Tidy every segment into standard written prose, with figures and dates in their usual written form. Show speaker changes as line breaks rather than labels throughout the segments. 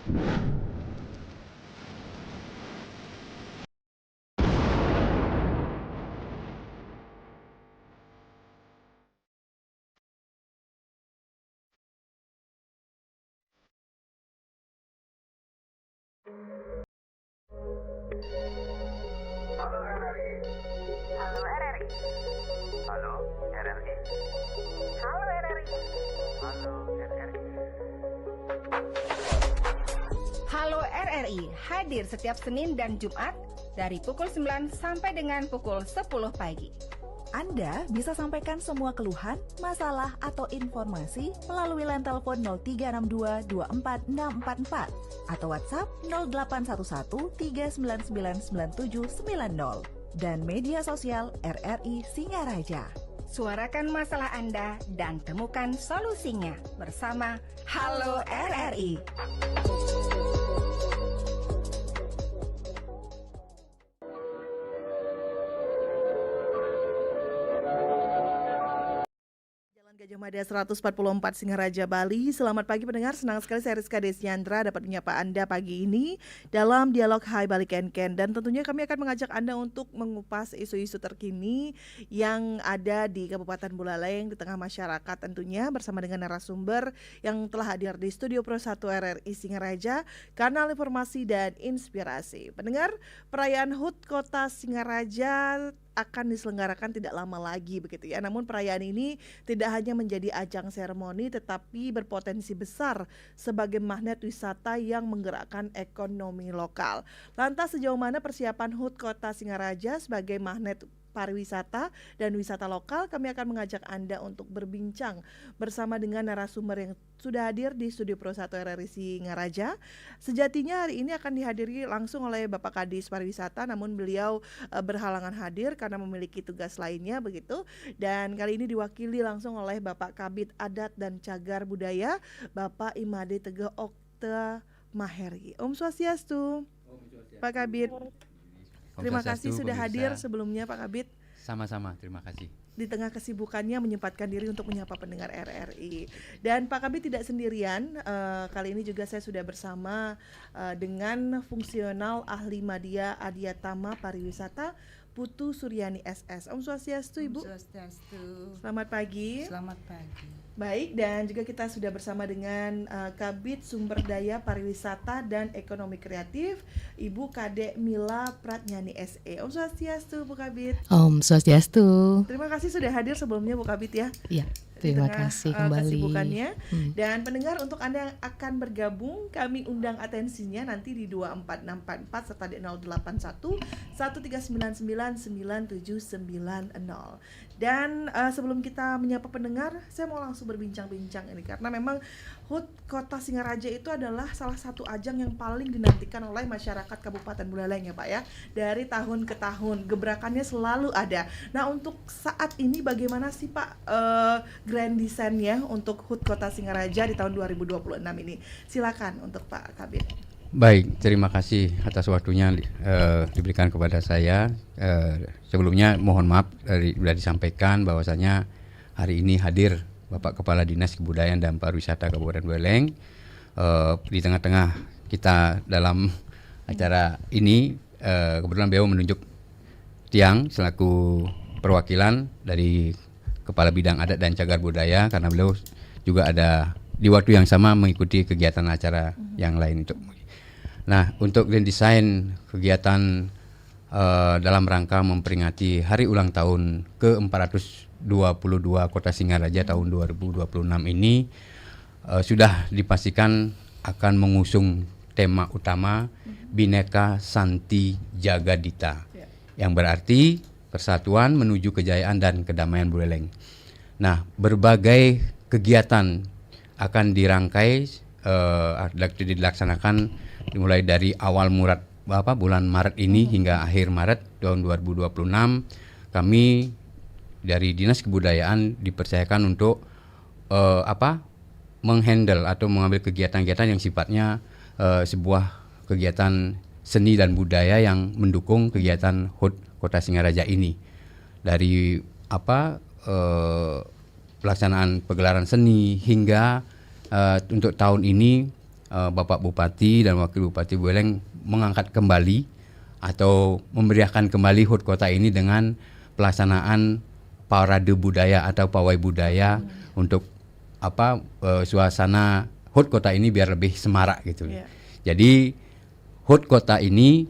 Halo RRI. Halo RRI. Halo RRI. Halo RRI. Halo RRI.
Halo RRI hadir setiap Senin dan Jumat dari pukul 9 sampai dengan pukul 10 pagi.
Anda bisa sampaikan semua keluhan, masalah, atau informasi melalui line telepon 0362 24644 atau WhatsApp 0811 3999790 dan media sosial RRI Singaraja.
Suarakan masalah Anda dan temukan solusinya bersama Halo RRI.
Gajah Mada 144 Singaraja Bali. Selamat pagi pendengar, senang sekali saya Rizka Desiandra dapat menyapa Anda pagi ini dalam dialog Hai Bali Ken Ken. Dan tentunya kami akan mengajak Anda untuk mengupas isu-isu terkini yang ada di Kabupaten Buleleng di tengah masyarakat, tentunya bersama dengan narasumber yang telah hadir di Studio Pro 1 RRI Singaraja, kanal informasi dan inspirasi. Pendengar, perayaan HUT Kota Singaraja akan diselenggarakan tidak lama lagi begitu ya. Namun perayaan ini tidak hanya menjadi ajang seremoni tetapi berpotensi besar sebagai magnet wisata yang menggerakkan ekonomi lokal. Lantas sejauh mana persiapan HUT Kota Singaraja sebagai magnet pariwisata dan wisata lokal? Kami akan mengajak Anda untuk berbincang bersama dengan narasumber yang sudah hadir di Studio Pro 1 RRI Singaraja. Sejatinya hari ini akan dihadiri langsung oleh Bapak Kadis Pariwisata, namun beliau berhalangan hadir karena memiliki tugas lainnya begitu. Dan kali ini diwakili langsung oleh Bapak Kabid Adat dan Cagar Budaya, Bapak Imade Teguh Okta Maheri. Om Swastiastu. Pak Kabid. Terima kasih sudah hadir sebelumnya Pak Kabid.
Sama-sama, terima kasih.
Di tengah kesibukannya menyempatkan diri untuk menyapa pendengar RRI. Dan Pak Kabid tidak sendirian, kali ini juga saya sudah bersama dengan fungsional ahli media Adiatama Pariwisata, Putu Suryani SS. Om Swastiastu Ibu.
Om Swastiastu.
Selamat pagi.
Selamat pagi.
Baik, dan juga kita sudah bersama dengan Kabid Sumber Daya Pariwisata dan Ekonomi Kreatif, Ibu Kade Mila Pratnyani SE. Om Swastiastu Bu Kabid.
Om Swastiastu.
Terima kasih sudah hadir sebelumnya Bu Kabid ya.
Iya, terima kasih kembali.
Kesibukannya. Dan pendengar, untuk Anda yang akan bergabung, kami undang atensinya nanti di 24644 serta di 081 1399 9790. Dan sebelum kita menyapa pendengar, saya mau langsung berbincang-bincang ini karena memang HUT Kota Singaraja itu adalah salah satu ajang yang paling dinantikan oleh masyarakat Kabupaten Buleleng ya Pak ya. Dari tahun ke tahun gebrakannya selalu ada. Nah, untuk saat ini bagaimana sih Pak grand design-nya untuk HUT Kota Singaraja di tahun 2026 ini? Silakan untuk Pak Kabid.
Baik, terima kasih atas waktunya diberikan kepada saya. Sebelumnya mohon maaf sudah disampaikan bahwasanya hari ini hadir Bapak Kepala Dinas Kebudayaan dan Pariwisata Kabupaten Buleleng. Di tengah-tengah kita dalam acara ini, kebetulan beliau menunjuk Tiang selaku perwakilan dari Kepala Bidang Adat dan Cagar Budaya karena beliau juga ada di waktu yang sama mengikuti kegiatan acara yang lain itu. Nah, untuk grand design kegiatan dalam rangka memperingati hari ulang tahun ke-422 Kota Singaraja tahun 2026 ini sudah dipastikan akan mengusung tema utama Bhinneka Santi Jagadita, yang berarti persatuan menuju kejayaan dan kedamaian Buleleng. Nah, berbagai kegiatan akan dirangkai dilaksanakan dimulai dari awal bulan Maret ini hingga akhir Maret tahun 2026. Kami dari Dinas Kebudayaan dipercayakan untuk menghandle atau mengambil kegiatan-kegiatan yang sifatnya sebuah kegiatan seni dan budaya yang mendukung kegiatan HUT Kota Singaraja ini. Dari pelaksanaan pegelaran seni hingga untuk tahun ini Bapak Bupati dan Wakil Bupati Buleleng mengangkat kembali atau memeriahkan kembali HUT kota ini dengan pelaksanaan parade budaya atau pawai budaya untuk suasana HUT kota ini biar lebih semarak gitu.
Yeah.
Jadi HUT kota ini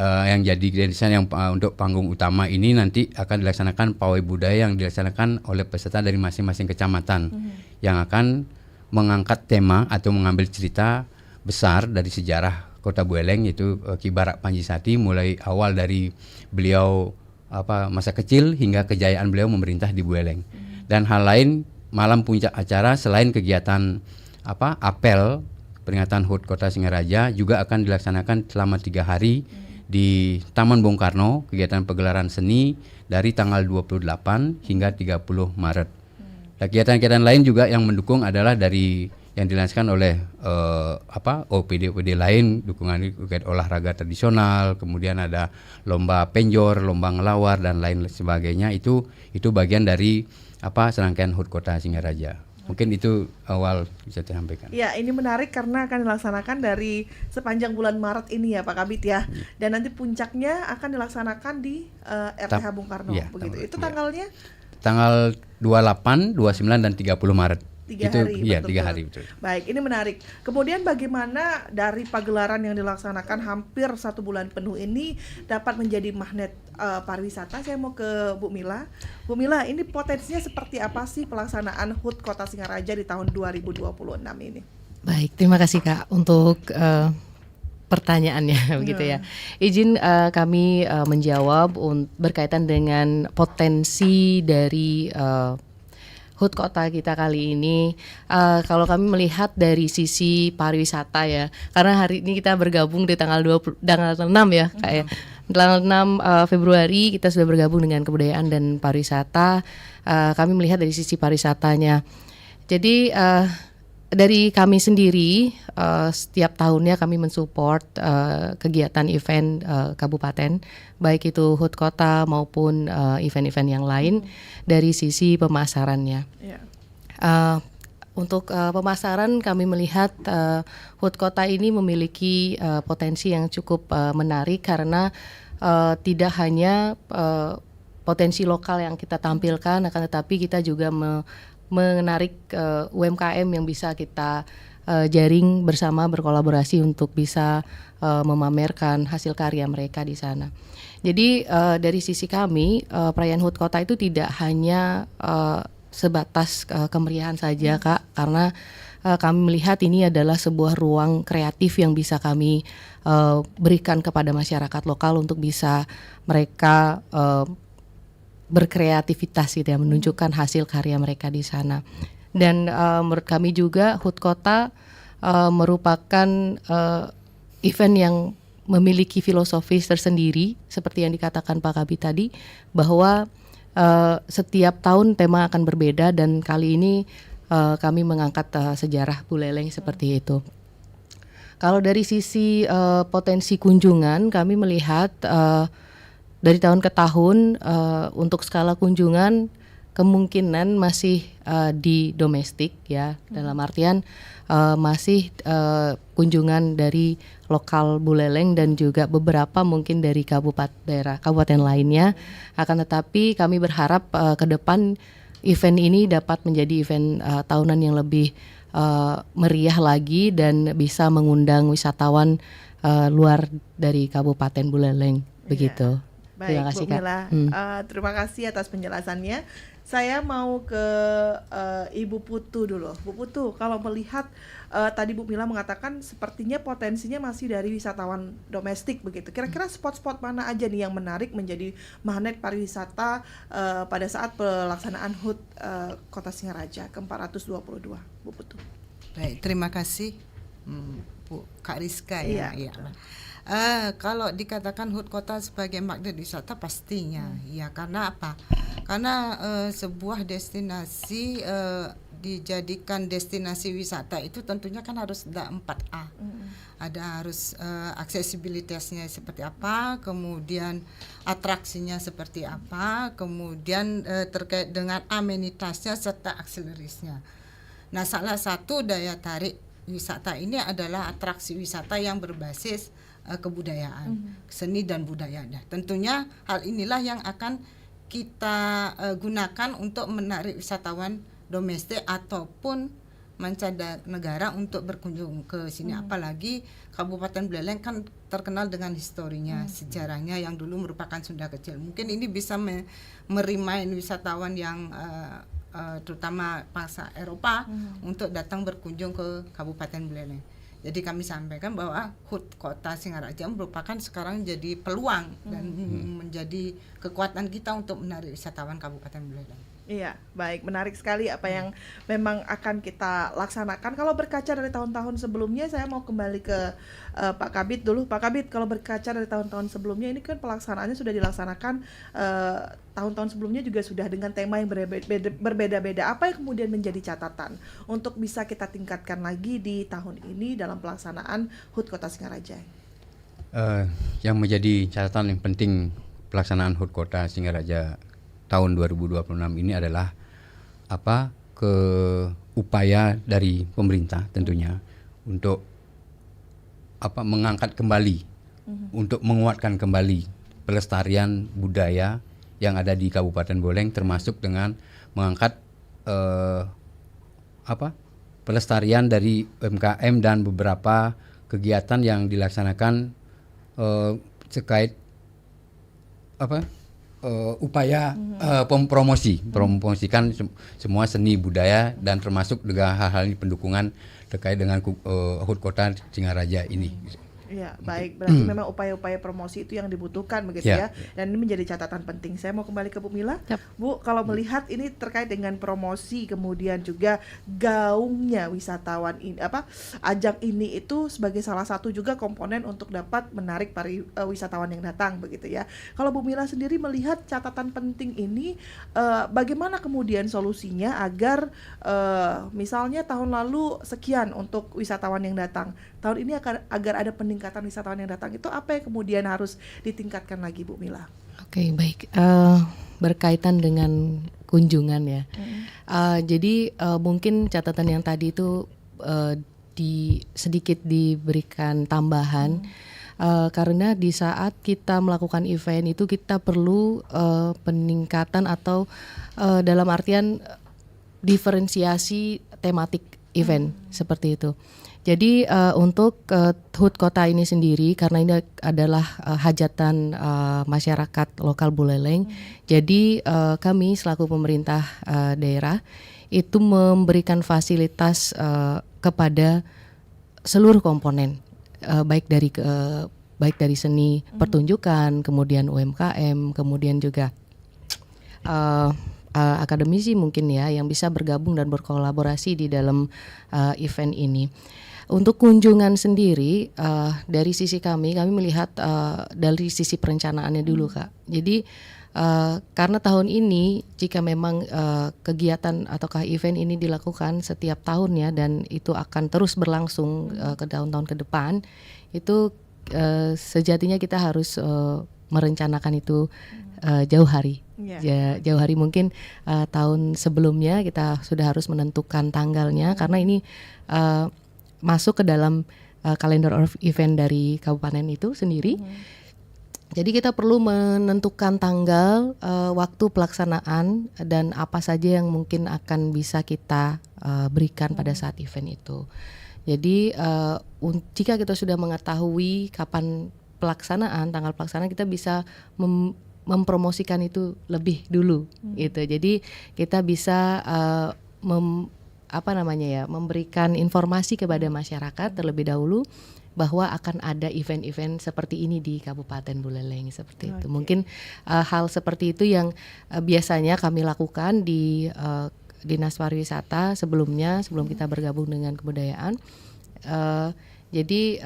yang jadi desain yang untuk panggung utama ini nanti akan dilaksanakan pawai budaya yang dilaksanakan oleh peserta dari masing-masing kecamatan yang akan mengangkat tema atau mengambil cerita besar dari sejarah Kota Buleleng, yaitu Ki Barak Panji Sati, mulai awal dari beliau masa kecil hingga kejayaan beliau memerintah di Buleleng. Dan hal lain, malam puncak acara selain kegiatan apel peringatan HUT Kota Singaraja juga akan dilaksanakan selama 3 hari di Taman Bung Karno, kegiatan pegelaran seni dari tanggal 28 hingga 30 Maret. Nah, kegiatan-kegiatan lain juga yang mendukung adalah dari yang dilaksanakan oleh OPD lain, dukungan olahraga tradisional, kemudian ada lomba penjor, lomba ngelawar dan lain sebagainya. Itu bagian dari serangkaian HUT Kota Singaraja. Mungkin itu awal bisa disampaikan.
Ya, ini menarik karena akan dilaksanakan dari sepanjang bulan Maret ini ya Pak Kabid ya. Dan nanti puncaknya akan dilaksanakan di RTH Bung Karno begitu. Itu tanggalnya?
Tanggal 28, 29 dan 30 Maret.
3 hari.
Iya, 3 hari betul.
Baik, ini menarik. Kemudian bagaimana dari pagelaran yang dilaksanakan hampir 1 bulan penuh ini dapat menjadi magnet pariwisata? Saya mau ke Bu Mila. Bu Mila, ini potensinya seperti apa sih pelaksanaan HUT Kota Singaraja di tahun 2026 ini?
Baik, terima kasih Kak untuk pertanyaannya begitu ya. Izin kami menjawab berkaitan dengan potensi dari HUT kota kita kali ini. Kalau kami melihat dari sisi pariwisata ya, karena hari ini kita bergabung di tanggal 6 ya Kak ya. Tanggal 6 Februari kita sudah bergabung dengan kebudayaan dan pariwisata. Kami melihat dari sisi pariwisatanya. Jadi dari kami sendiri setiap tahunnya kami mensupport kegiatan event kabupaten, baik itu HUT kota maupun event-event yang lain dari sisi pemasarannya. Untuk pemasaran kami melihat HUT kota ini memiliki potensi yang cukup menarik karena tidak hanya potensi lokal yang kita tampilkan, akan tetapi kita juga menarik UMKM yang bisa kita jaring bersama, berkolaborasi untuk bisa memamerkan hasil karya mereka di sana. Jadi dari sisi kami perayaan HUT kota itu tidak hanya sebatas kemeriahan saja Kak, karena kami melihat ini adalah sebuah ruang kreatif yang bisa kami berikan kepada masyarakat lokal untuk bisa mereka berkreativitas gitu ya, menunjukkan hasil karya mereka di sana. Dan menurut kami juga HUT kota merupakan event yang memiliki filosofis tersendiri seperti yang dikatakan Pak Kabid tadi, bahwa setiap tahun tema akan berbeda dan kali ini kami mengangkat sejarah Buleleng seperti itu. Kalau dari sisi potensi kunjungan, kami melihat dari tahun ke tahun untuk skala kunjungan kemungkinan masih di domestik ya, dalam artian masih kunjungan dari lokal Buleleng dan juga beberapa mungkin dari kabupaten lainnya. Akan tetapi kami berharap ke depan event ini dapat menjadi event tahunan yang lebih meriah lagi dan bisa mengundang wisatawan luar dari Kabupaten Buleleng begitu.
Baik,
terima kasih,
Bu Mila. Terima kasih atas penjelasannya. Saya mau ke Ibu Putu dulu. Bu Putu, kalau melihat tadi Bu Mila mengatakan sepertinya potensinya masih dari wisatawan domestik begitu. Kira-kira spot-spot mana aja nih yang menarik menjadi magnet pariwisata pada saat pelaksanaan HUT Kota Singaraja ke-422, Bu Putu?
Baik, terima kasih Bu Kak Rizka ya. Kalau dikatakan HUT kota sebagai magnet wisata pastinya ya, karena apa? Karena sebuah destinasi dijadikan destinasi wisata itu tentunya kan harus ada 4A. Ada harus aksesibilitasnya seperti apa, kemudian atraksinya seperti apa, kemudian terkait dengan amenitasnya serta akselerisnya. Nah, salah satu daya tarik wisata ini adalah atraksi wisata yang berbasis kebudayaan, seni dan budaya. Nah, tentunya hal inilah yang akan kita gunakan untuk menarik wisatawan domestik ataupun mancanegara untuk berkunjung ke sini. Apalagi Kabupaten Buleleng kan terkenal dengan historinya, sejarahnya yang dulu merupakan Sunda Kecil. Mungkin ini bisa merimain wisatawan yang terutama bangsa Eropa untuk datang berkunjung ke Kabupaten Buleleng. Jadi kami sampaikan bahwa HUT Kota Singaraja merupakan sekarang jadi peluang dan menjadi kekuatan kita untuk menarik wisatawan Kabupaten Buleleng.
Iya, baik, menarik sekali apa yang memang akan kita laksanakan. Kalau berkaca dari tahun-tahun sebelumnya, saya mau kembali ke Pak Kabid dulu. Pak Kabid, kalau berkaca dari tahun-tahun sebelumnya, ini kan pelaksanaannya sudah dilaksanakan tahun-tahun sebelumnya juga sudah dengan tema yang berbeda-beda. Apa yang kemudian menjadi catatan untuk bisa kita tingkatkan lagi di tahun ini dalam pelaksanaan HUT Kota Singaraja?
Yang menjadi catatan yang penting pelaksanaan HUT Kota Singaraja tahun 2026 ini adalah upaya dari pemerintah tentunya untuk mengangkat kembali, untuk menguatkan kembali pelestarian budaya yang ada di Kabupaten Buleleng, termasuk dengan mengangkat pelestarian dari UMKM dan beberapa kegiatan yang dilaksanakan terkait upaya promosikan semua seni budaya dan termasuk dengan hal-hal ini pendukungan terkait dengan HUT Kota Singaraja ini.
Ya, baik. Berarti memang upaya-upaya promosi itu yang dibutuhkan begitu ya. Dan ini menjadi catatan penting. Saya mau kembali ke Bu Mila. Bu, kalau melihat ini terkait dengan promosi kemudian juga gaungnya wisatawan ini ajang ini itu sebagai salah satu juga komponen untuk dapat menarik para wisatawan yang datang begitu ya. Kalau Bu Mila sendiri melihat catatan penting ini bagaimana kemudian solusinya agar misalnya tahun lalu sekian untuk wisatawan yang datang. Tahun ini agar ada peningkatan wisatawan yang datang itu apa yang kemudian harus ditingkatkan lagi Bu Mila?
Oke, baik. Berkaitan dengan kunjungan ya. Jadi mungkin catatan yang tadi itu sedikit diberikan tambahan karena di saat kita melakukan event itu kita perlu peningkatan atau dalam artian diferensiasi tematik event seperti itu. Jadi untuk HUT Kota ini sendiri karena ini adalah hajatan masyarakat lokal Buleleng, jadi kami selaku pemerintah daerah itu memberikan fasilitas kepada seluruh komponen baik dari seni pertunjukan, kemudian UMKM, kemudian juga akademisi mungkin ya yang bisa bergabung dan berkolaborasi di dalam event ini. Untuk kunjungan sendiri dari sisi kami melihat dari sisi perencanaannya dulu Kak. Jadi karena tahun ini jika memang kegiatan ataukah event ini dilakukan setiap tahun ya dan itu akan terus berlangsung ke tahun-tahun ke depan, itu sejatinya kita harus merencanakan itu jauh hari. Jauh hari mungkin tahun sebelumnya kita sudah harus menentukan tanggalnya karena ini masuk ke dalam kalender of event dari kabupaten itu sendiri. Jadi kita perlu menentukan tanggal, waktu pelaksanaan dan apa saja yang mungkin akan bisa kita berikan pada saat event itu. Jadi jika kita sudah mengetahui kapan pelaksanaan, tanggal pelaksanaan, kita bisa mempromosikan itu lebih dulu gitu. Jadi kita bisa memberikan informasi kepada masyarakat terlebih dahulu bahwa akan ada event-event seperti ini di Kabupaten Buleleng seperti itu. Mungkin hal seperti itu yang biasanya kami lakukan di Dinas Pariwisata sebelum kita bergabung dengan kebudayaan. Jadi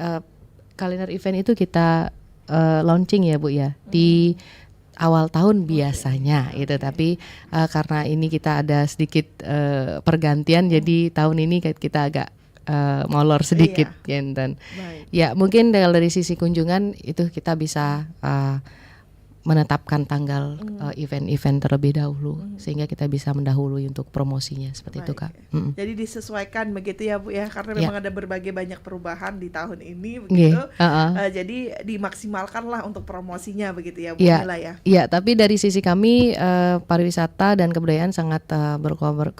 kalender event itu kita launching ya Bu ya di awal tahun biasanya itu, tapi karena ini kita ada sedikit pergantian, jadi tahun ini kita agak molor sedikit dan ya mungkin dari sisi kunjungan itu kita bisa menetapkan tanggal event-event terlebih dahulu sehingga kita bisa mendahului untuk promosinya seperti itu, Kak.
Jadi disesuaikan begitu ya Bu ya, karena memang ada berbagai banyak perubahan di tahun ini
Nggih,
begitu. Jadi dimaksimalkanlah untuk promosinya begitu ya Bu
Iya,
Mila ya.
iya, tapi dari sisi kami pariwisata dan kebudayaan sangat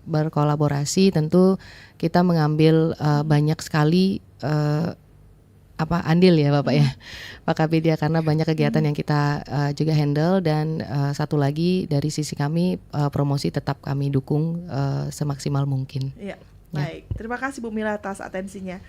berkolaborasi. Tentu kita mengambil banyak sekali andil ya Bapak ya, Pak Kabidia, karena banyak kegiatan yang kita juga handle, dan satu lagi dari sisi kami promosi tetap kami dukung semaksimal mungkin.
Iya. Baik, terima kasih Bu Mila atas atensinya.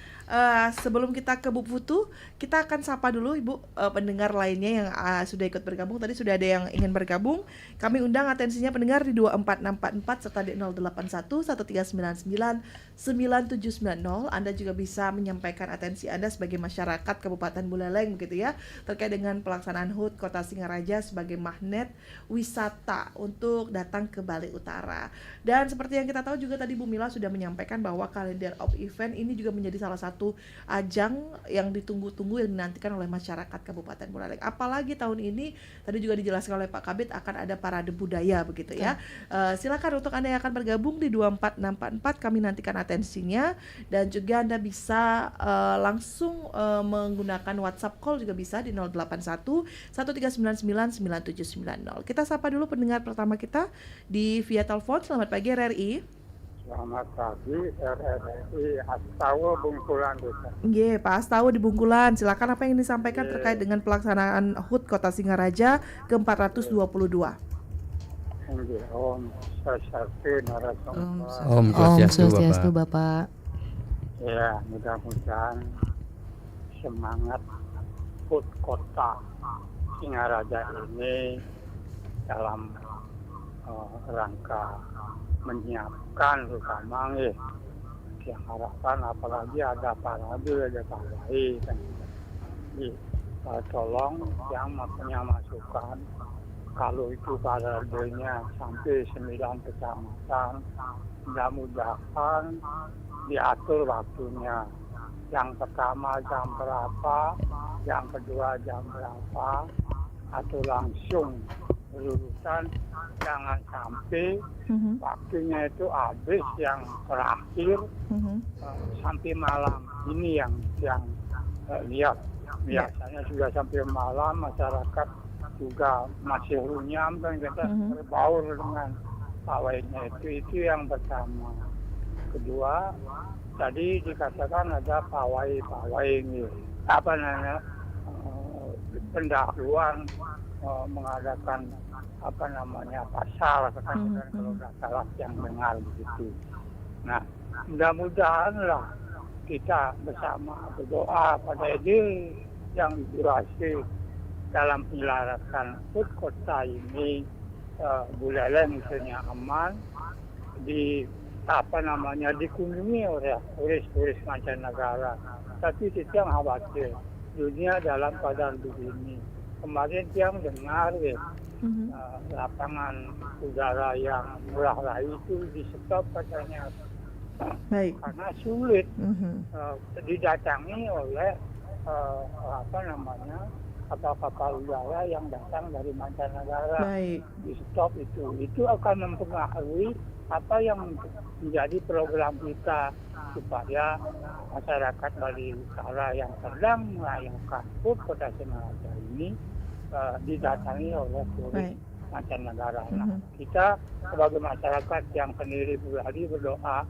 Sebelum kita ke Bu Putu, kita akan sapa dulu Ibu pendengar lainnya yang sudah ikut bergabung. Tadi sudah ada yang ingin bergabung. Kami undang atensinya pendengar di 24644 serta di 081 1399 9790. Anda juga bisa menyampaikan atensi Anda sebagai masyarakat Kabupaten Buleleng begitu ya, terkait dengan pelaksanaan HUT Kota Singaraja sebagai magnet wisata untuk datang ke Bali Utara. Dan seperti yang kita tahu juga tadi Bu Mila sudah menyampaikan bahwa kalender of event ini juga menjadi salah satu ajang yang ditunggu-tunggu yang dinantikan oleh masyarakat Kabupaten Buleleng. Apalagi tahun ini tadi juga dijelaskan oleh Pak Kabid akan ada parade budaya begitu ya. Silakan untuk Anda yang akan bergabung di 24644, kami nantikan atensinya, dan juga Anda bisa langsung menggunakan WhatsApp call juga bisa di 081 1399 9790. Kita sapa dulu pendengar pertama kita di via telepon. Selamat pagi RRI.
Selamat pagi RRI Astawa Bungkulan Desa.
Nggih, Pak Astawa di Bungkulan. Silakan, apa yang disampaikan terkait dengan pelaksanaan HUT Kota Singaraja ke-422.
Nggih, Om Swastiastu narasumber.
Om Swastiastu Bapak.
Ya, mudah-mudahan semangat HUT Kota Singaraja ini dalam rangka menyiapkan terutama yang harapan apalagi ada parade ada pawai kan. Tolong yang punya masukan, kalau itu paradenya sampai 9 kecamatan, mudah-mudahan diatur waktunya. Yang pertama jam berapa, yang kedua jam berapa, atau langsung berurusan, jangan sampai waktunya itu habis yang terakhir sampai malam. Ini yang lihat biasanya juga sampai malam masyarakat juga masih runyam dan kita berbaur dengan pawainya. Itu yang pertama. Kedua, tadi dikatakan ada pawai ini pendahuluan mengadakan pasar kan kalau nggak salah yang dengar begitu. Nah, mudah-mudahanlah kita bersama berdoa pada ide yang durasi dalam penyelarasan HUT Kota ini Buleleng misalnya aman, dikunjungi oleh turis-turis mancanegara. Tapi kita khawatir dunia dalam keadaan begini. Kemarin dia mendengar lapangan udara yang murah rai itu di stop katanya.
Baik.
Karena sulit didatangi oleh kapal-kapal udara yang datang dari mancanegara.
Baik.
Di stop itu akan mempengaruhi apa yang menjadi program kita supaya masyarakat Bali Utara yang sedang merayakan HUT Kota Singaraja ini didatangi oleh turis mancanegara. Kita sebagai masyarakat yang sendiri pribadi berdoa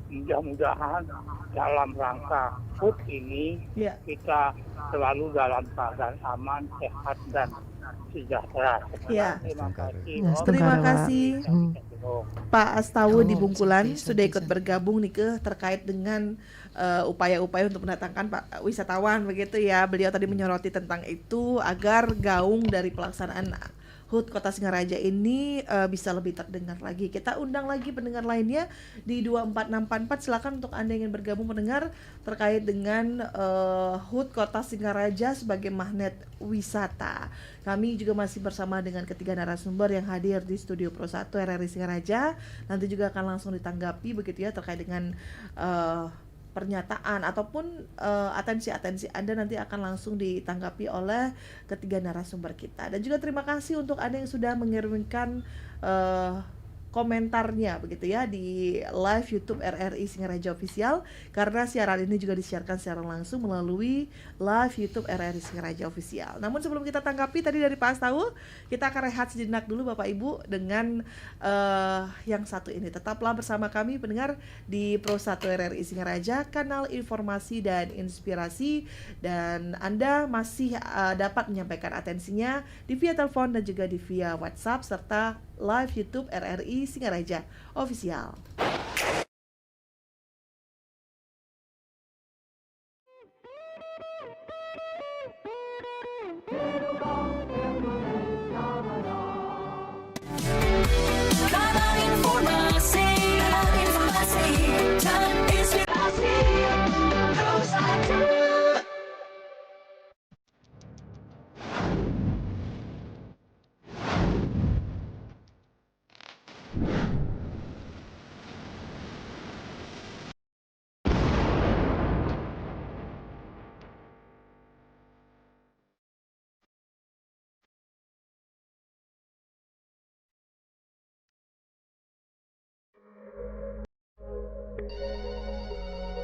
mudah-mudahan dalam rangka HUT ini kita selalu dalam keadaan aman, sehat dan sejahtera. Terima kasih.
Terima kasih Pak Astawa di Bungkulan sudah ikut bergabung nih terkait dengan upaya-upaya untuk mendatangkan wisatawan begitu ya. Beliau tadi menyoroti tentang itu agar gaung dari pelaksanaan HUT Kota Singaraja ini bisa lebih terdengar lagi. Kita undang lagi pendengar lainnya di 24644. Silakan untuk Anda yang ingin bergabung mendengar terkait dengan HUT Kota Singaraja sebagai magnet wisata. Kami juga masih bersama dengan ketiga narasumber yang hadir di Studio Pro 1 RRI Singaraja. Nanti juga akan langsung ditanggapi begitu ya terkait dengan pernyataan ataupun atensi-atensi Anda nanti akan langsung ditanggapi oleh ketiga narasumber kita. Dan juga terima kasih untuk Anda yang sudah mengirimkan komentarnya begitu ya di live YouTube RRI Singaraja Official, karena siaran ini juga disiarkan secara langsung melalui live YouTube RRI Singaraja Official. Namun sebelum kita tanggapi tadi dari Pak Astawa, kita akan rehat sejenak dulu Bapak Ibu dengan yang satu ini. Tetaplah bersama kami pendengar di Pro 1 RRI Singaraja, kanal informasi dan inspirasi, dan Anda masih dapat menyampaikan atensinya di via telepon dan juga di via WhatsApp serta live YouTube RRI Singaraja Official.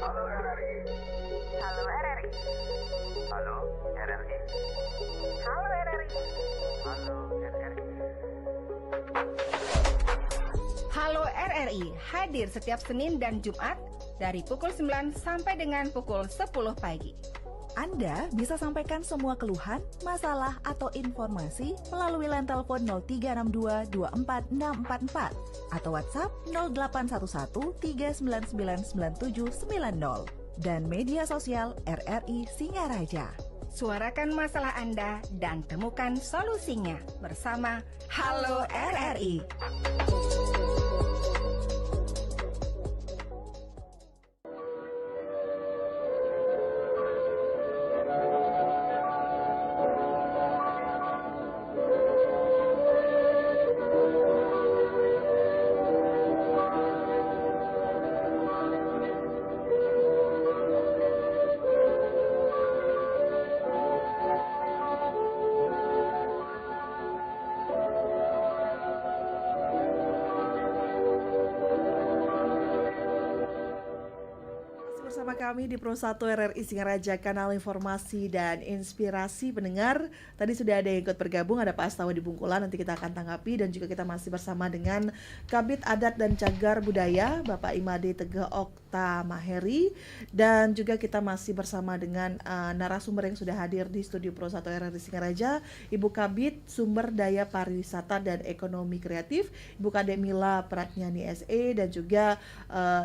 Halo RRI.
Halo RRI.
Halo RRI.
Halo RRI.
Halo RRI.
Halo RRI hadir setiap Senin dan Jumat dari pukul 9 sampai dengan pukul 10 pagi.
Anda bisa sampaikan semua keluhan, masalah, atau informasi melalui line telepon 0362 24644 atau WhatsApp 0811 3999790 dan media sosial RRI Singaraja.
Suarakan masalah Anda dan temukan solusinya bersama Halo RRI.
Bersama kami di Pro 1 RRI Singaraja, kanal informasi dan inspirasi pendengar. Tadi sudah ada yang ikut bergabung, ada Pak Astawa di Bungkulan, nanti kita akan tanggapi. Dan juga kita masih bersama dengan Kabid Adat dan Cagar Budaya Bapak Imade Teguh Okta Maheri. Dan juga kita masih bersama dengan narasumber yang sudah hadir di studio Pro 1 RRI Singaraja, Ibu Kabid Sumber Daya Pariwisata dan Ekonomi Kreatif, Ibu Kademila Pratnyani SE, dan juga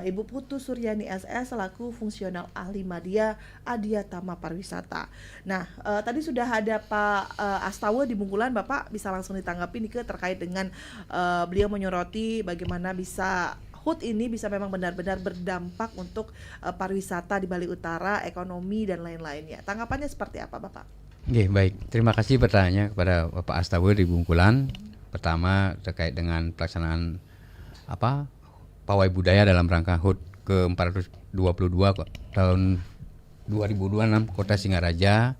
Ibu Putu Suryani SS selaku fungsional ahli media Adiatama Pariwisata. Nah, tadi sudah ada Pak Astawa di Bungkulan, Bapak bisa langsung ditanggapi nih terkait dengan beliau menyoroti bagaimana bisa HUT ini bisa memang benar-benar berdampak untuk pariwisata di Bali Utara, ekonomi dan lain-lainnya. Tanggapannya seperti apa, Bapak?
Oke, baik. Terima kasih pertanyaannya kepada Bapak Astawa di Bungkulan. Pertama terkait dengan pelaksanaan pawai budaya dalam rangka HUT ke-422 tahun 2026 Kota Singaraja.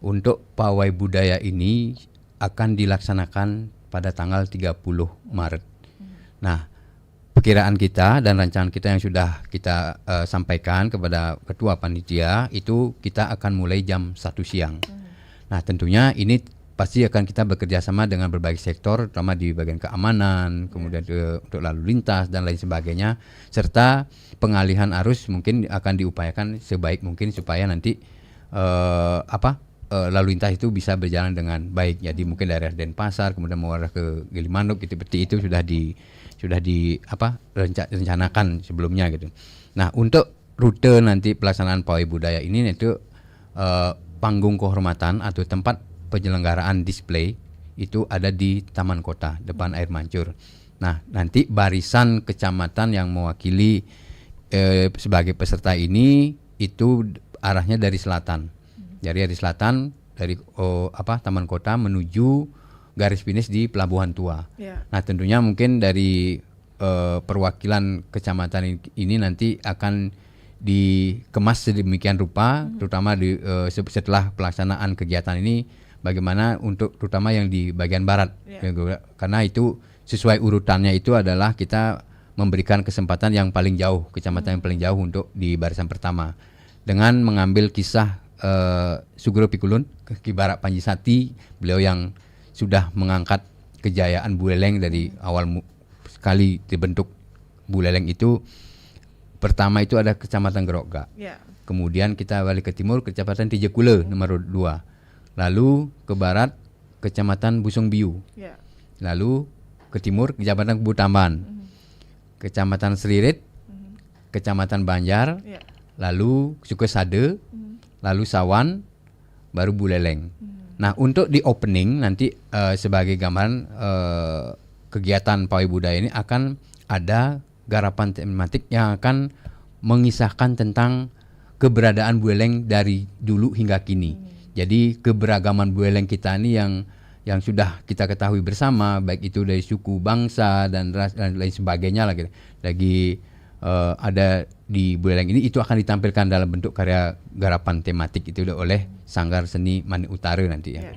Untuk pawai budaya ini akan dilaksanakan pada tanggal 30 Maret. Nah, perkiraan kita dan rancangan kita yang sudah kita sampaikan kepada Ketua Panitia itu kita akan mulai jam 1 siang. Nah, tentunya ini pasti akan kita bekerja sama dengan berbagai sektor, terutama di bagian keamanan, kemudian untuk lalu lintas dan lain sebagainya, serta pengalihan arus mungkin akan diupayakan sebaik mungkin supaya nanti lalu lintas itu bisa berjalan dengan baik. Jadi mungkin dari Denpasar kemudian mengarah ke Gilimanuk gitu, seperti itu sudah direncanakan sebelumnya gitu. Nah, untuk rute nanti pelaksanaan pawai budaya ini itu panggung kehormatan atau tempat penyelenggaraan display itu ada di Taman Kota depan air mancur. Nah, nanti barisan kecamatan yang mewakili sebagai peserta ini itu arahnya dari selatan. Jadi dari selatan dari Taman Kota menuju garis finish di Pelabuhan Tua. Nah, tentunya mungkin dari perwakilan kecamatan ini nanti akan dikemas sedemikian rupa, terutama setelah pelaksanaan kegiatan ini, bagaimana untuk terutama yang di bagian barat, karena itu sesuai urutannya itu adalah kita memberikan kesempatan yang paling jauh, kecamatan yang paling jauh untuk di barisan pertama, dengan mengambil kisah Sugro Pikulun, Ki Barak Panjisati, beliau yang sudah mengangkat kejayaan Buleleng dari awal sekali dibentuk Buleleng itu. Pertama itu ada Kecamatan Gerokga. Kemudian kita balik ke timur, Kecamatan Tijekule nomor 2. Lalu ke barat Kecamatan Busung Biu. Lalu ke timur Kecamatan Kebutamban. Kecamatan Seririt, Kecamatan Banjar, lalu Sukesade, lalu Sawan, baru Buleleng. Nah, untuk di opening nanti sebagai gambaran kegiatan pawai budaya ini akan ada garapan tematik yang akan mengisahkan tentang keberadaan Buleleng dari dulu hingga kini. Jadi keberagaman Buleleng kita ini yang sudah kita ketahui bersama, baik itu dari suku, bangsa dan ras dan lain sebagainya lagi ada di Buleleng ini, itu akan ditampilkan dalam bentuk karya garapan tematik itu oleh Sanggar Seni Mani Utara nanti ya.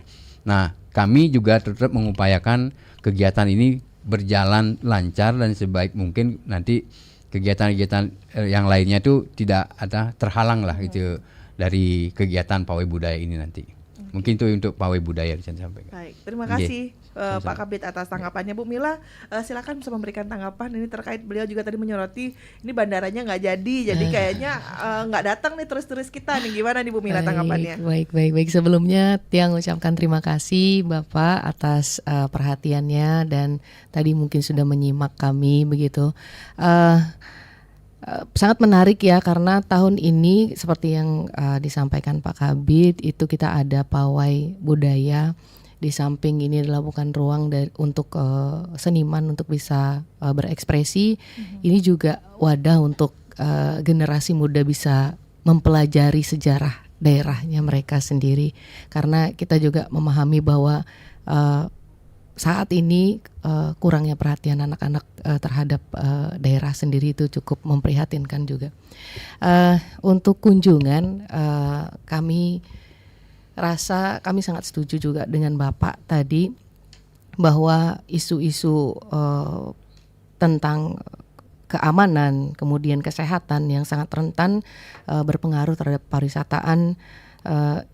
Nah, kami juga tetap mengupayakan kegiatan ini berjalan lancar dan sebaik mungkin nanti kegiatan-kegiatan yang lainnya itu tidak ada terhalang lah gitu dari kegiatan pawai budaya ini nanti. Mungkin itu untuk pawai budaya bisa disampaikan.
Baik, terima kasih Pak Kabid atas tanggapannya. Bu Mila, silakan bisa memberikan tanggapan ini terkait beliau juga tadi menyoroti ini bandaranya nggak jadi kayaknya nggak datang nih turis-turis kita nih, gimana nih Bu Mila tanggapannya?
Baik. Sebelumnya Tiang ucapkan terima kasih Bapak atas perhatiannya dan tadi mungkin sudah menyimak kami begitu. Sangat menarik ya, karena tahun ini seperti yang disampaikan Pak Kabid itu kita ada pawai budaya. Di samping ini adalah bukan ruang untuk seniman untuk bisa berekspresi, ini juga wadah untuk generasi muda bisa mempelajari sejarah daerahnya mereka sendiri. Karena kita juga memahami bahwa saat ini kurangnya perhatian anak-anak terhadap daerah sendiri itu cukup memprihatinkan juga. Untuk kunjungan kami sangat setuju juga dengan Bapak tadi bahwa isu-isu tentang keamanan kemudian kesehatan yang sangat rentan berpengaruh terhadap pariwisataan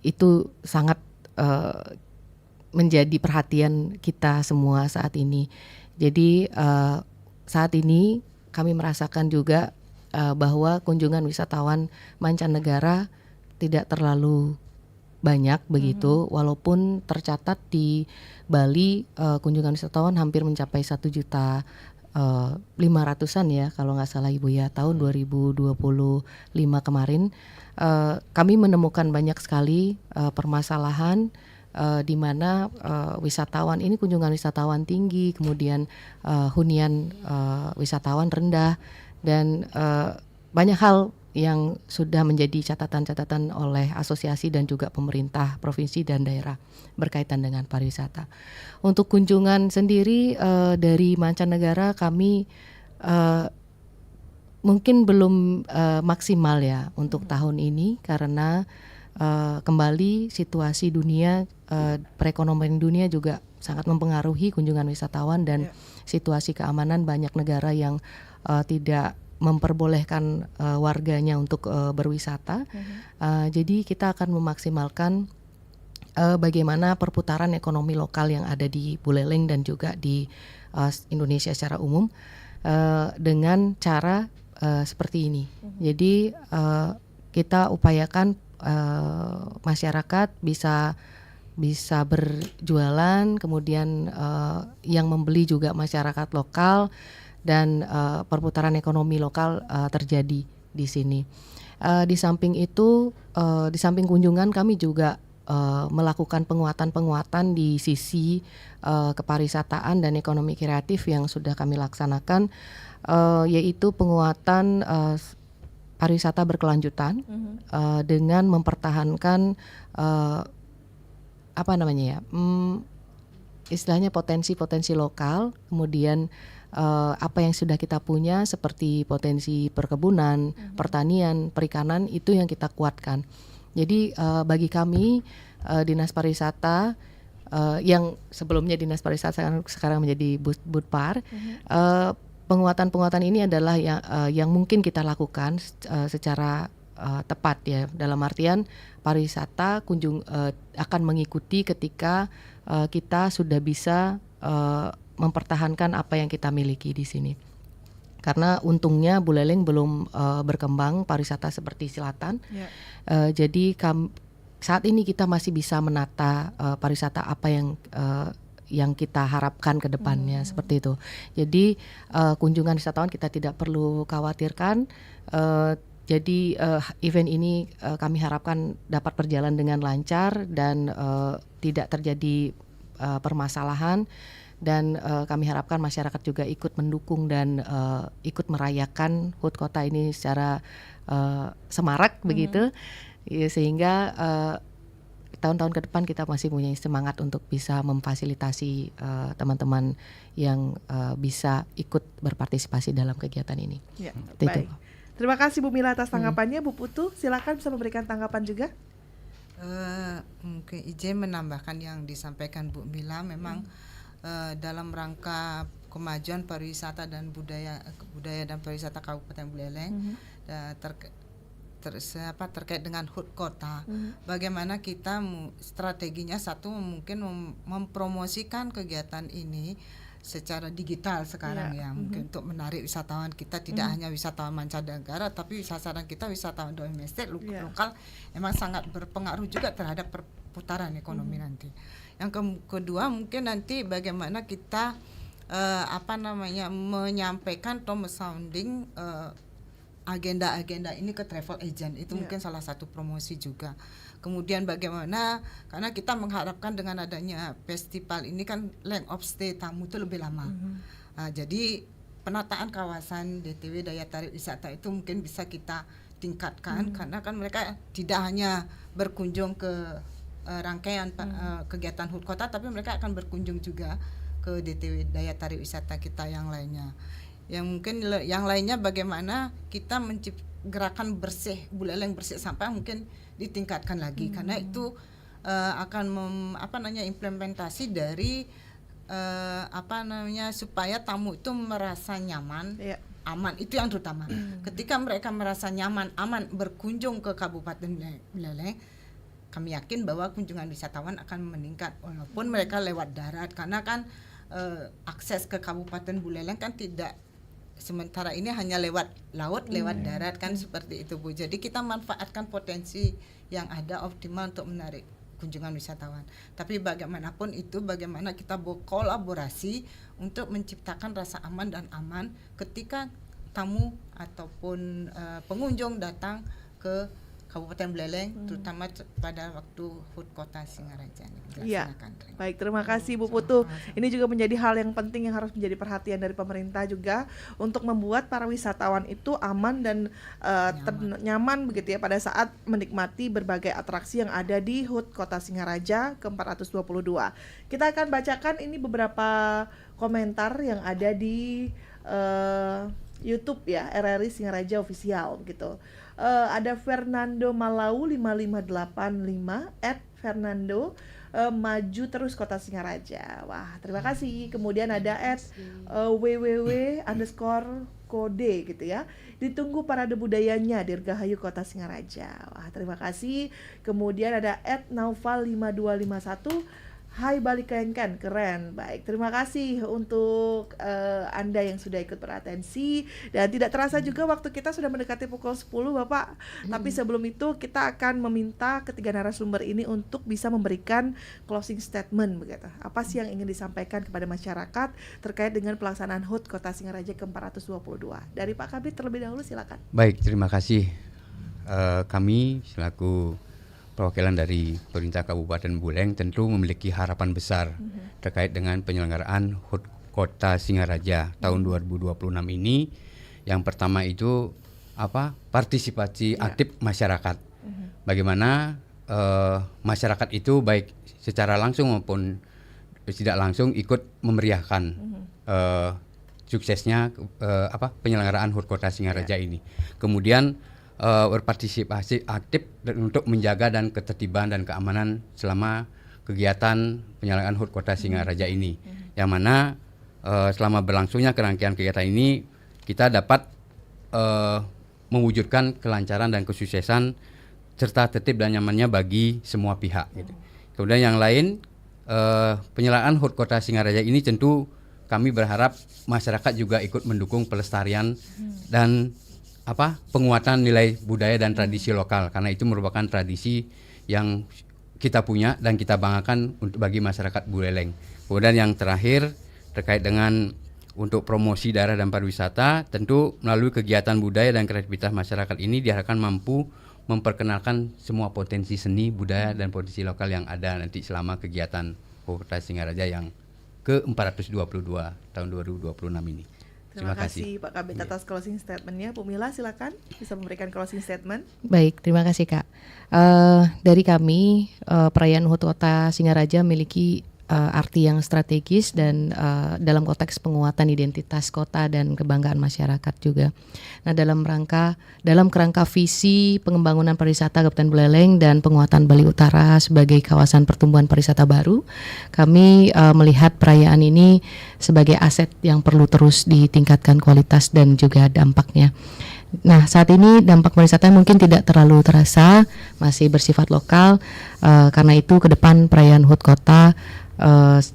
itu sangat menjadi perhatian kita semua saat ini. Jadi saat ini kami merasakan juga bahwa kunjungan wisatawan mancanegara tidak terlalu banyak begitu, walaupun tercatat di Bali kunjungan wisatawan hampir mencapai 1.500.000-an ya kalau nggak salah Ibu ya, tahun 2025 kemarin. Kami menemukan banyak sekali permasalahan di mana wisatawan ini kunjungan wisatawan tinggi, kemudian hunian wisatawan rendah, dan banyak hal yang sudah menjadi catatan-catatan oleh asosiasi dan juga pemerintah provinsi dan daerah berkaitan dengan pariwisata. Untuk kunjungan sendiri dari mancanegara kami mungkin belum maksimal ya untuk tahun ini, karena kembali situasi dunia, perekonomian dunia juga sangat mempengaruhi kunjungan wisatawan dan situasi keamanan banyak negara yang tidak memperbolehkan warganya untuk berwisata. Jadi kita akan memaksimalkan bagaimana perputaran ekonomi lokal yang ada di Buleleng dan juga di Indonesia secara umum dengan cara seperti ini. Jadi kita upayakan masyarakat bisa berjualan, kemudian yang membeli juga masyarakat lokal, dan perputaran ekonomi lokal terjadi di sini. Di samping itu, di samping kunjungan kami juga melakukan penguatan di sisi kepariwisataan dan ekonomi kreatif yang sudah kami laksanakan, yaitu penguatan pariwisata berkelanjutan dengan mempertahankan istilahnya potensi-potensi lokal, kemudian apa yang sudah kita punya seperti potensi perkebunan, pertanian, perikanan itu yang kita kuatkan. Jadi bagi kami Dinas Pariwisata yang sebelumnya Dinas Pariwisata sekarang menjadi Budpar, penguatan ini adalah yang mungkin kita lakukan secara tepat ya, dalam artian pariwisata akan mengikuti ketika kita sudah bisa mempertahankan apa yang kita miliki di sini. Karena untungnya Buleleng belum berkembang pariwisata seperti selatan, jadi saat ini kita masih bisa menata pariwisata apa yang kita harapkan ke depannya seperti itu. Jadi kunjungan wisatawan kita tidak perlu khawatirkan. Jadi event ini kami harapkan dapat berjalan dengan lancar dan tidak terjadi permasalahan, dan kami harapkan masyarakat juga ikut mendukung dan ikut merayakan HUT Kota ini secara semarak begitu, sehingga tahun-tahun ke depan kita masih punya semangat untuk bisa memfasilitasi teman-teman yang bisa ikut berpartisipasi dalam kegiatan ini.
Ya,
itu.
baik. Terima kasih Bu Mila atas tanggapannya. Bu Putu, silakan bisa memberikan tanggapan juga.
Mungkin izin menambahkan yang disampaikan Bu Mila, memang dalam rangka kemajuan pariwisata dan budaya dan pariwisata Kabupaten Buleleng terkait dengan HUT Kota, bagaimana kita strateginya satu mungkin mempromosikan kegiatan ini secara digital sekarang mungkin untuk menarik wisatawan kita, tidak hanya wisatawan mancanegara tapi wisatawan kita wisatawan domestik lokal emang sangat berpengaruh juga terhadap perputaran ekonomi nanti. Yang kedua mungkin nanti bagaimana kita menyampaikan atau sounding agenda-agenda ini ke travel agent, itu mungkin salah satu promosi juga. Kemudian bagaimana, karena kita mengharapkan dengan adanya festival ini kan length of stay tamu itu lebih lama. Jadi penataan kawasan DTW daya tarik wisata itu mungkin bisa kita tingkatkan, karena kan mereka tidak hanya berkunjung ke rangkaian kegiatan HUT Kota, tapi mereka akan berkunjung juga ke DTW daya tarik wisata kita yang lainnya. Yang mungkin yang lainnya bagaimana kita gerakan bersih Buleleng bersih sampah mungkin ditingkatkan lagi, karena itu akan implementasi dari supaya tamu itu merasa nyaman, aman, itu yang terutama. Ketika mereka merasa nyaman, aman berkunjung ke Kabupaten Buleleng, kami yakin bahwa kunjungan wisatawan akan meningkat walaupun mereka lewat darat, karena kan akses ke Kabupaten Buleleng kan tidak sementara ini hanya lewat laut, lewat darat kan seperti itu Bu. Jadi kita manfaatkan potensi yang ada optimal untuk menarik kunjungan wisatawan. Tapi bagaimanapun itu, bagaimana kita berkolaborasi untuk menciptakan rasa aman dan aman ketika tamu ataupun pengunjung datang ke Kabupaten Buleleng, terutama pada waktu HUT Kota Singaraja ini dilaksanakan.
Baik, terima kasih Bu Putu. Ini juga menjadi hal yang penting yang harus menjadi perhatian dari pemerintah juga untuk membuat para wisatawan itu aman dan nyaman begitu ya pada saat menikmati berbagai atraksi yang ada di HUT Kota Singaraja ke-422. Kita akan bacakan ini beberapa komentar yang ada di YouTube ya, RRI Singaraja Official gitu. Ada Fernando Malau 5585 @Fernando maju terus Kota Singaraja. Wah, terima kasih. Kemudian ada @www_kode gitu ya. Ditunggu parade budayanya Dirgahayu Kota Singaraja. Wah, terima kasih. Kemudian ada @naufal5251 Hai Bali Kenken, keren. Baik, terima kasih untuk Anda yang sudah ikut beratensi. Dan tidak terasa juga waktu kita sudah mendekati pukul 10 Bapak. Tapi sebelum itu kita akan meminta ketiga narasumber ini untuk bisa memberikan closing statement begitu. Apa sih yang ingin disampaikan kepada masyarakat terkait dengan pelaksanaan HUT Kota Singaraja ke-422. Dari Pak Kabid terlebih dahulu, silakan.
Baik, terima kasih. Kami selaku perwakilan dari pemerintah Kabupaten Buleleng tentu memiliki harapan besar terkait dengan penyelenggaraan HUT Kota Singaraja tahun 2026 ini. Yang pertama itu partisipasi aktif masyarakat. Bagaimana masyarakat itu baik secara langsung maupun tidak langsung ikut memeriahkan suksesnya penyelenggaraan HUT Kota Singaraja ini. Kemudian berpartisipasi aktif untuk menjaga dan ketertiban dan keamanan selama kegiatan penyelenggaraan HUT Kota Singaraja ini. Yang mana selama berlangsungnya kerangkaian kegiatan ini kita dapat mewujudkan kelancaran dan kesuksesan serta tertib dan nyamannya bagi semua pihak gitu. Kemudian yang lain penyelenggaraan HUT Kota Singaraja ini tentu kami berharap masyarakat juga ikut mendukung pelestarian dan penguatan nilai budaya dan tradisi lokal, karena itu merupakan tradisi yang kita punya dan kita banggakan untuk bagi masyarakat Buleleng. Kemudian yang terakhir terkait dengan untuk promosi daerah dan pariwisata, tentu melalui kegiatan budaya dan kreativitas masyarakat ini diharapkan mampu memperkenalkan semua potensi seni, budaya dan potensi lokal yang ada nanti selama kegiatan Kota Singaraja yang ke-422 tahun 2026 ini.
Terima kasih Pak Kabit atas closing statement-nya. Bu Mila silakan bisa memberikan closing statement.
Baik, terima kasih Kak. Dari kami perayaan HUT Kota Singaraja memiliki arti yang strategis dan dalam konteks penguatan identitas kota dan kebanggaan masyarakat juga. Nah, dalam kerangka visi pengembangan pariwisata Kabupaten Buleleng dan penguatan Bali Utara sebagai kawasan pertumbuhan pariwisata baru, kami melihat perayaan ini sebagai aset yang perlu terus ditingkatkan kualitas dan juga dampaknya. Nah, saat ini dampak pariwisata mungkin tidak terlalu terasa, masih bersifat lokal. Karena itu ke depan perayaan HUT Kota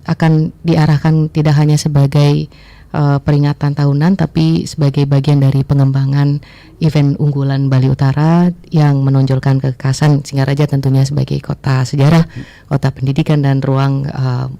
akan diarahkan tidak hanya sebagai peringatan tahunan, tapi sebagai bagian dari pengembangan event unggulan Bali Utara yang menonjolkan kekhasan Singaraja tentunya sebagai kota sejarah, kota pendidikan dan ruang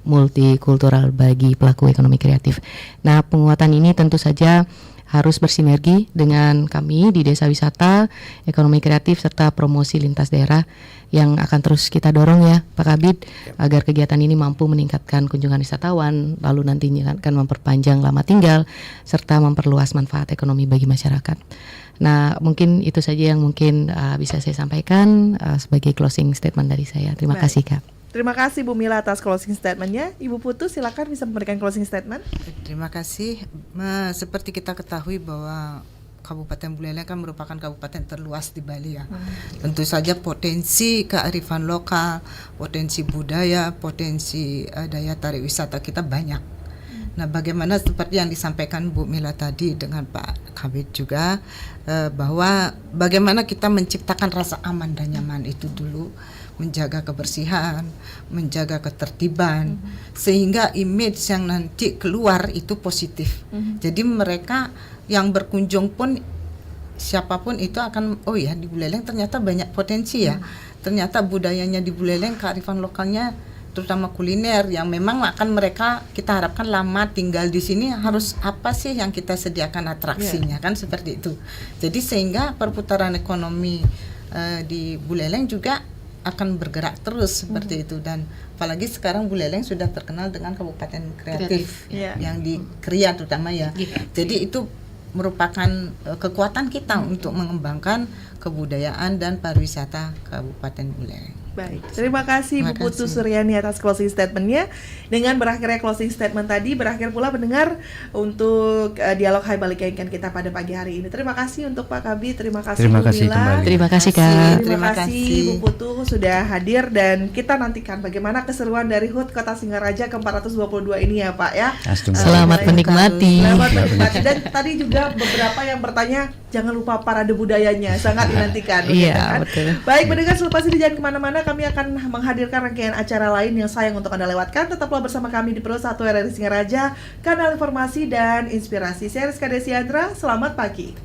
multikultural bagi pelaku ekonomi kreatif. Nah, penguatan ini tentu saja harus bersinergi dengan kami di Desa Wisata, Ekonomi Kreatif serta promosi lintas daerah yang akan terus kita dorong ya Pak Kabid agar kegiatan ini mampu meningkatkan kunjungan wisatawan, lalu nantinya akan memperpanjang lama tinggal serta memperluas manfaat ekonomi bagi masyarakat. Nah, mungkin itu saja yang mungkin bisa saya sampaikan sebagai closing statement dari saya. Terima kasih Kak.
Terima kasih Bu Mila atas closing statement-nya. Ibu Putu silakan bisa memberikan closing statement.
Terima kasih. Seperti kita ketahui bahwa Kabupaten Buleleng kan merupakan kabupaten terluas di Bali ya. Tentu saja potensi kearifan lokal, potensi budaya, potensi daya tarik wisata kita banyak. Nah, bagaimana seperti yang disampaikan Bu Mila tadi dengan Pak Kabid juga bahwa bagaimana kita menciptakan rasa aman dan nyaman itu dulu, menjaga kebersihan, menjaga ketertiban, sehingga image yang nanti keluar itu positif. Jadi mereka yang berkunjung pun siapapun itu akan, oh ya di Buleleng ternyata banyak potensi ya, ternyata budayanya di Buleleng, kearifan lokalnya terutama kuliner yang memang akan mereka kita harapkan lama tinggal di sini harus apa sih yang kita sediakan atraksinya kan seperti itu. Jadi sehingga perputaran ekonomi di Buleleng juga akan bergerak terus seperti itu, dan apalagi sekarang Buleleng sudah terkenal dengan kabupaten kreatif yang di Kria terutama ya. Jadi itu merupakan kekuatan kita untuk mengembangkan kebudayaan dan pariwisata Kabupaten Buleleng.
Baik, terima kasih Bu Putu Suryani atas closing statement-nya. Dengan berakhirnya closing statement tadi, berakhir pula mendengar untuk dialog Hai Bali Kenken kita pada pagi hari ini. Terima kasih untuk Pak Kabid, terima kasih Bu Mila.
Terima kasih Kak.
Terima kasih Bu Putu sudah hadir, dan kita nantikan bagaimana keseruan dari HUT Kota Singaraja ke-422 ini ya Pak ya.
Selamat menikmati.
Selamat menikmati. Dan tadi juga beberapa yang bertanya, jangan lupa parade budayanya, sangat dinantikan.
Iya, betul.
Baik, mendengar selepas ini jangan kemana-mana, kami akan menghadirkan rangkaian acara lain yang sayang untuk Anda lewatkan. Tetaplah bersama kami di Pro 1 RRI Singaraja, kanal informasi dan inspirasi. Saya Rizka Desiandra, selamat pagi.